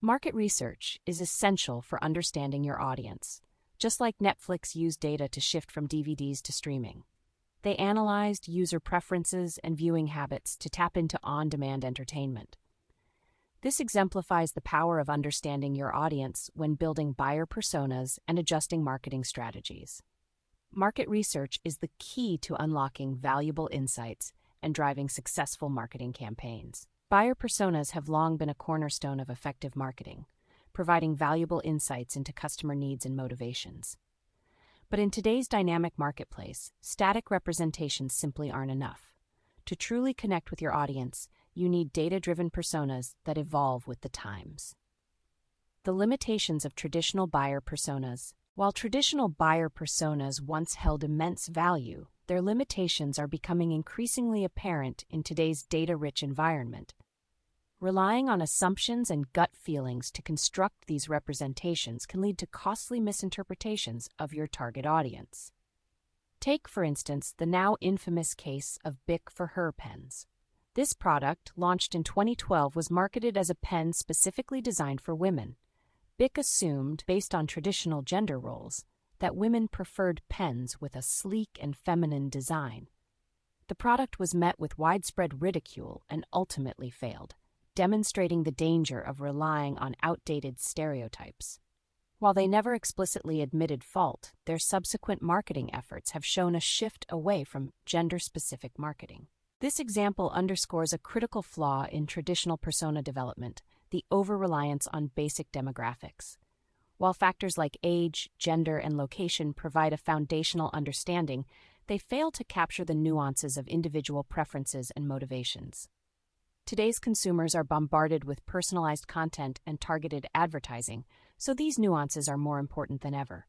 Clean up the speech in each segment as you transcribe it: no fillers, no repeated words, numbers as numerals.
Market research is essential for understanding your audience. Just like Netflix used data to shift from DVDs to streaming, they analyzed user preferences and viewing habits to tap into on-demand entertainment. This exemplifies the power of understanding your audience when building buyer personas and adjusting marketing strategies. Market research is the key to unlocking valuable insights and driving successful marketing campaigns. Buyer personas have long been a cornerstone of effective marketing, providing valuable insights into customer needs and motivations. But in today's dynamic marketplace, static representations simply aren't enough. To truly connect with your audience, you need data-driven personas that evolve with the times. The limitations of traditional buyer personas. While traditional buyer personas once held immense value, their limitations are becoming increasingly apparent in today's data-rich environment. Relying on assumptions and gut feelings to construct these representations can lead to costly misinterpretations of your target audience. Take, for instance, the now infamous case of Bic for Her pens. This product, launched in 2012, was marketed as a pen specifically designed for women. Bic assumed, based on traditional gender roles, that women preferred pens with a sleek and feminine design. The product was met with widespread ridicule and ultimately failed, demonstrating the danger of relying on outdated stereotypes. While they never explicitly admitted fault, their subsequent marketing efforts have shown a shift away from gender-specific marketing. This example underscores a critical flaw in traditional persona development: the over-reliance on basic demographics. While factors like age, gender, and location provide a foundational understanding, they fail to capture the nuances of individual preferences and motivations. Today's consumers are bombarded with personalized content and targeted advertising, so these nuances are more important than ever.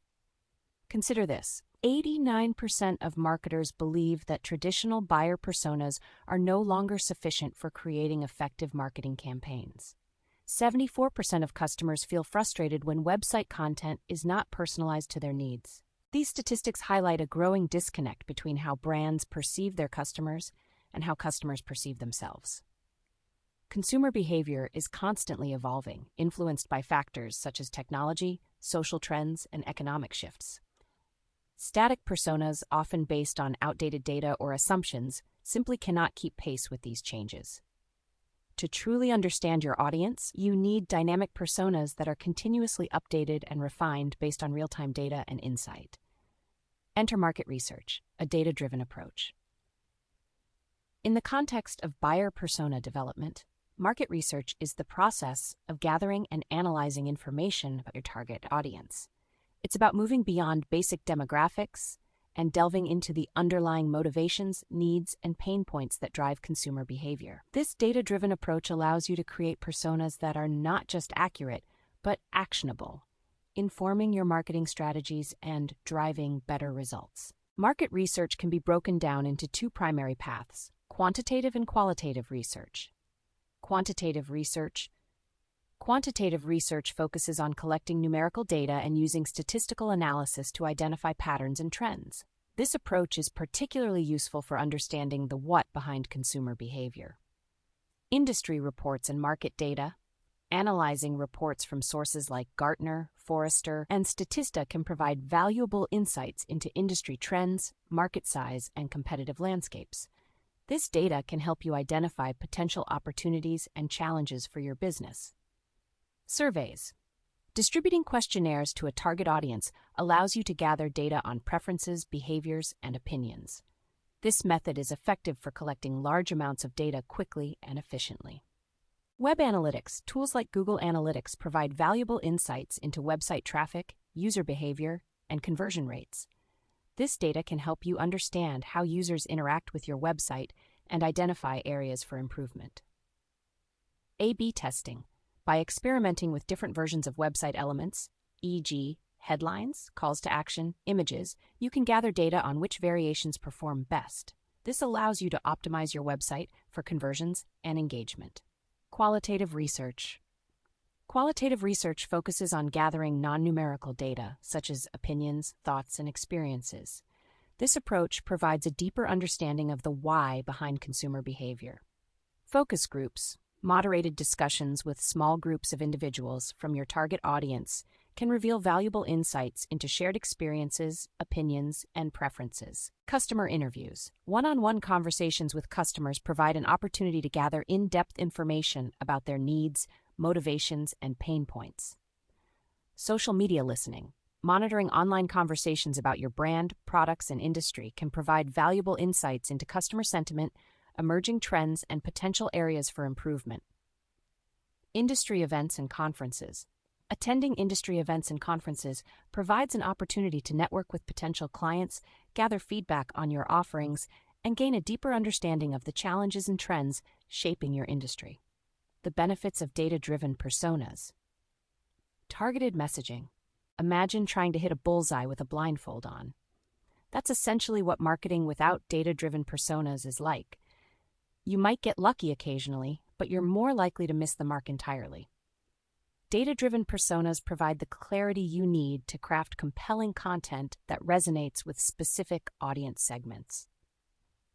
Consider this: 89% of marketers believe that traditional buyer personas are no longer sufficient for creating effective marketing campaigns. 74% of customers feel frustrated when website content is not personalized to their needs. These statistics highlight a growing disconnect between how brands perceive their customers and how customers perceive themselves. Consumer behavior is constantly evolving, influenced by factors such as technology, social trends, and economic shifts. Static personas, often based on outdated data or assumptions, simply cannot keep pace with these changes. To truly understand your audience, you need dynamic personas that are continuously updated and refined based on real-time data and insight. Enter market research, a data-driven approach. In the context of buyer persona development, market research is the process of gathering and analyzing information about your target audience. It's about moving beyond basic demographics and delving into the underlying motivations, needs, and pain points that drive consumer behavior. This data-driven approach allows you to create personas that are not just accurate, but actionable, informing your marketing strategies and driving better results. Market research can be broken down into two primary paths: quantitative and qualitative research. Quantitative research focuses on collecting numerical data and using statistical analysis to identify patterns and trends. This approach is particularly useful for understanding the what behind consumer behavior. Industry reports and market data. Analyzing reports from sources like Gartner, Forrester, and Statista can provide valuable insights into industry trends, market size, and competitive landscapes. This data can help you identify potential opportunities and challenges for your business. Surveys. Distributing questionnaires to a target audience allows you to gather data on preferences, behaviors, and opinions. This method is effective for collecting large amounts of data quickly and efficiently. Web analytics. Tools like Google Analytics provide valuable insights into website traffic, user behavior, and conversion rates. This data can help you understand how users interact with your website and identify areas for improvement. A/B testing. By experimenting with different versions of website elements, e.g., headlines, calls to action, images, you can gather data on which variations perform best. This allows you to optimize your website for conversions and engagement. Qualitative research. Qualitative research focuses on gathering non-numerical data, such as opinions, thoughts, and experiences. This approach provides a deeper understanding of the why behind consumer behavior. Focus groups. Moderated discussions with small groups of individuals from your target audience can reveal valuable insights into shared experiences, opinions, and preferences. Customer interviews. One-on-one conversations with customers provide an opportunity to gather in-depth information about their needs, motivations, and pain points. Social media listening. Monitoring online conversations about your brand, products, and industry can provide valuable insights into customer sentiment, emerging trends, and potential areas for improvement. Industry events and conferences. Attending industry events and conferences provides an opportunity to network with potential clients, gather feedback on your offerings, and gain a deeper understanding of the challenges and trends shaping your industry. The benefits of data-driven personas. Targeted messaging. Imagine trying to hit a bullseye with a blindfold on. That's essentially what marketing without data-driven personas is like. You might get lucky occasionally, but you're more likely to miss the mark entirely. Data-driven personas provide the clarity you need to craft compelling content that resonates with specific audience segments.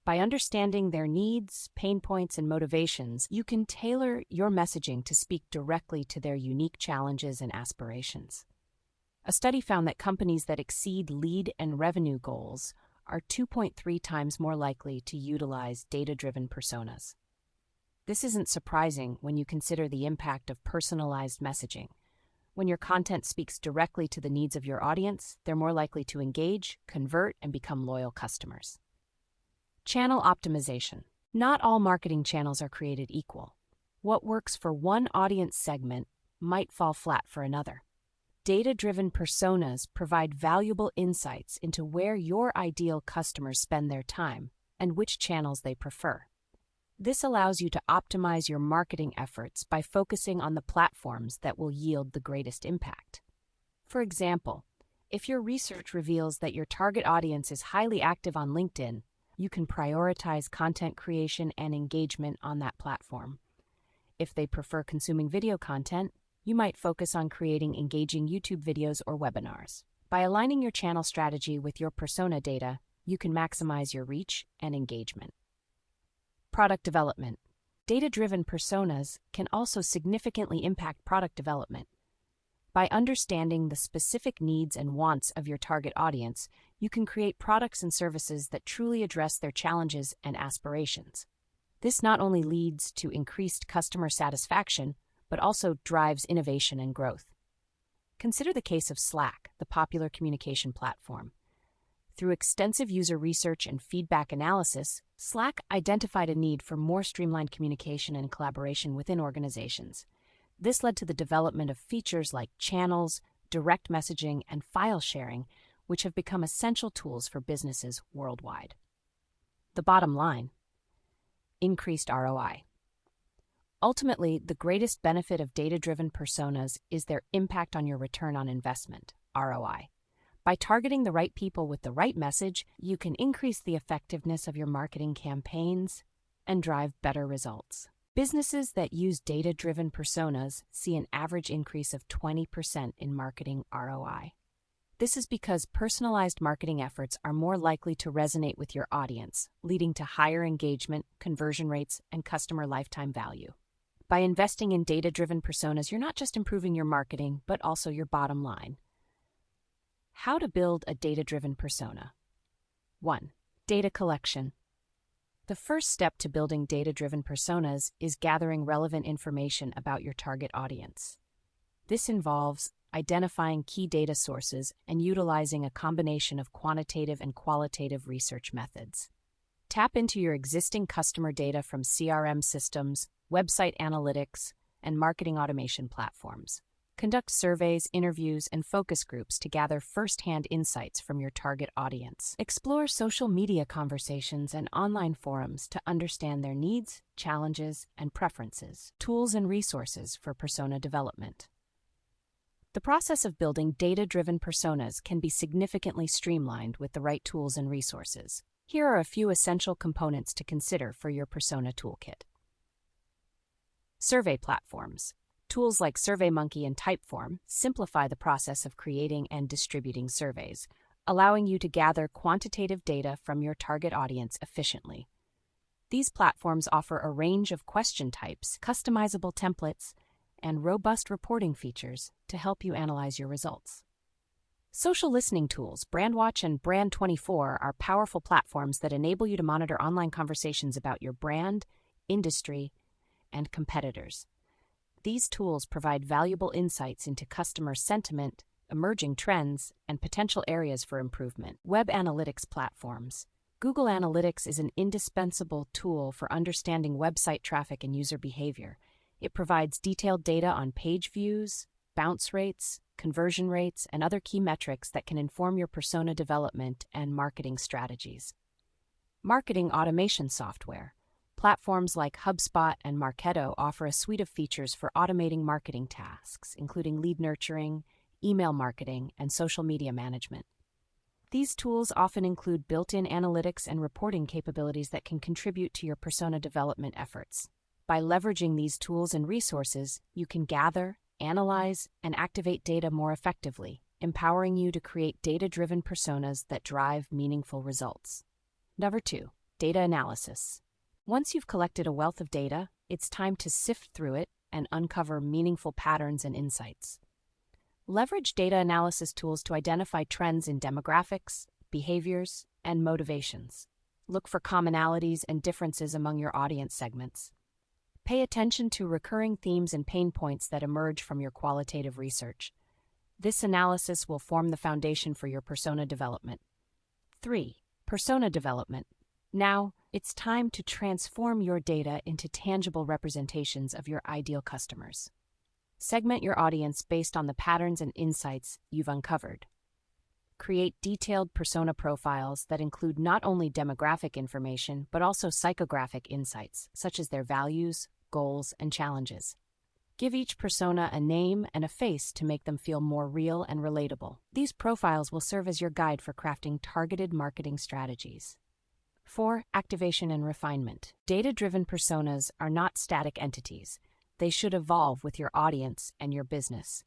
By understanding their needs, pain points, and motivations, you can tailor your messaging to speak directly to their unique challenges and aspirations. A study found that companies that exceed lead and revenue goals are 2.3 times more likely to utilize data-driven personas. This isn't surprising when you consider the impact of personalized messaging. When your content speaks directly to the needs of your audience, they're more likely to engage, convert, and become loyal customers. Channel optimization. Not all marketing channels are created equal. What works for one audience segment might fall flat for another. Data-driven personas provide valuable insights into where your ideal customers spend their time and which channels they prefer. This allows you to optimize your marketing efforts by focusing on the platforms that will yield the greatest impact. For example, if your research reveals that your target audience is highly active on LinkedIn, you can prioritize content creation and engagement on that platform. If they prefer consuming video content, you might focus on creating engaging YouTube videos or webinars. By aligning your channel strategy with your persona data, you can maximize your reach and engagement. Product development. Data-driven personas can also significantly impact product development. By understanding the specific needs and wants of your target audience, you can create products and services that truly address their challenges and aspirations. This not only leads to increased customer satisfaction, but also drives innovation and growth. Consider the case of Slack, the popular communication platform. Through extensive user research and feedback analysis, Slack identified a need for more streamlined communication and collaboration within organizations. This led to the development of features like channels, direct messaging, and file sharing, which have become essential tools for businesses worldwide. The bottom line: increased ROI. Ultimately, the greatest benefit of data-driven personas is their impact on your return on investment, ROI. By targeting the right people with the right message, you can increase the effectiveness of your marketing campaigns and drive better results. Businesses that use data-driven personas see an average increase of 20% in marketing ROI. This is because personalized marketing efforts are more likely to resonate with your audience, leading to higher engagement, conversion rates, and customer lifetime value. By investing in data-driven personas, you're not just improving your marketing, but also your bottom line. How to build a data-driven persona. 1. Data collection. The first step to building data-driven personas is gathering relevant information about your target audience. This involves identifying key data sources and utilizing a combination of quantitative and qualitative research methods. Tap into your existing customer data from CRM systems, website analytics, and marketing automation platforms. Conduct surveys, interviews, and focus groups to gather first-hand insights from your target audience. Explore social media conversations and online forums to understand their needs, challenges, and preferences. Tools and resources for persona development. The process of building data-driven personas can be significantly streamlined with the right tools and resources. Here are a few essential components to consider for your persona toolkit. Survey platforms. Tools like SurveyMonkey and Typeform simplify the process of creating and distributing surveys, allowing you to gather quantitative data from your target audience efficiently. These platforms offer a range of question types, customizable templates, and robust reporting features to help you analyze your results. Social listening tools, Brandwatch and Brand24, are powerful platforms that enable you to monitor online conversations about your brand, industry, and competitors. These tools provide valuable insights into customer sentiment, emerging trends, and potential areas for improvement. Web analytics platforms. Google Analytics is an indispensable tool for understanding website traffic and user behavior. It provides detailed data on page views, bounce rates, conversion rates, and other key metrics that can inform your persona development and marketing strategies. Marketing automation software. Platforms like HubSpot and Marketo offer a suite of features for automating marketing tasks, including lead nurturing, email marketing, and social media management. These tools often include built-in analytics and reporting capabilities that can contribute to your persona development efforts. By leveraging these tools and resources, you can gather, analyze, and activate data more effectively, empowering you to create data-driven personas that drive meaningful results. Number 2, data analysis. Once you've collected a wealth of data, it's time to sift through it and uncover meaningful patterns and insights. Leverage data analysis tools to identify trends in demographics, behaviors, and motivations. Look for commonalities and differences among your audience segments. Pay attention to recurring themes and pain points that emerge from your qualitative research. This analysis will form the foundation for your persona development. 3. Persona development. Now, it's time to transform your data into tangible representations of your ideal customers. Segment your audience based on the patterns and insights you've uncovered. Create detailed persona profiles that include not only demographic information, but also psychographic insights, such as their values, goals, and challenges. Give each persona a name and a face to make them feel more real and relatable. These profiles will serve as your guide for crafting targeted marketing strategies. 4. Activation and refinement. Data-driven personas are not static entities. They should evolve with your audience and your business.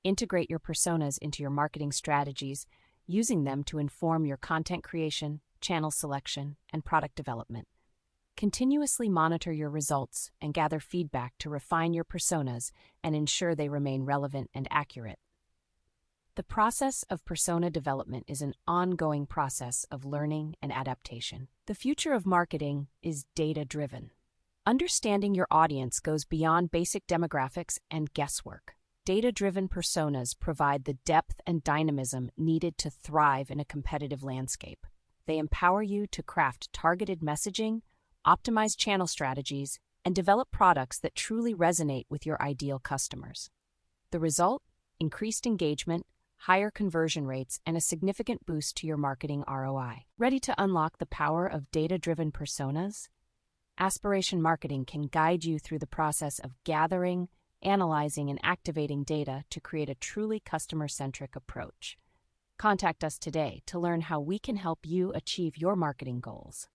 Integrate your personas into your marketing strategies, using them to inform your content creation, channel selection, and product development. Continuously monitor your results and gather feedback to refine your personas and ensure they remain relevant and accurate. The process of persona development is an ongoing process of learning and adaptation. The future of marketing is data-driven. Understanding your audience goes beyond basic demographics and guesswork. Data-driven personas provide the depth and dynamism needed to thrive in a competitive landscape. They empower you to craft targeted messaging, optimize channel strategies, and develop products that truly resonate with your ideal customers. The result? Increased engagement, higher conversion rates, and a significant boost to your marketing ROI. Ready to unlock the power of data-driven personas? Aspiration Marketing can guide you through the process of gathering, analyzing, and activating data to create a truly customer-centric approach. Contact us today to learn how we can help you achieve your marketing goals.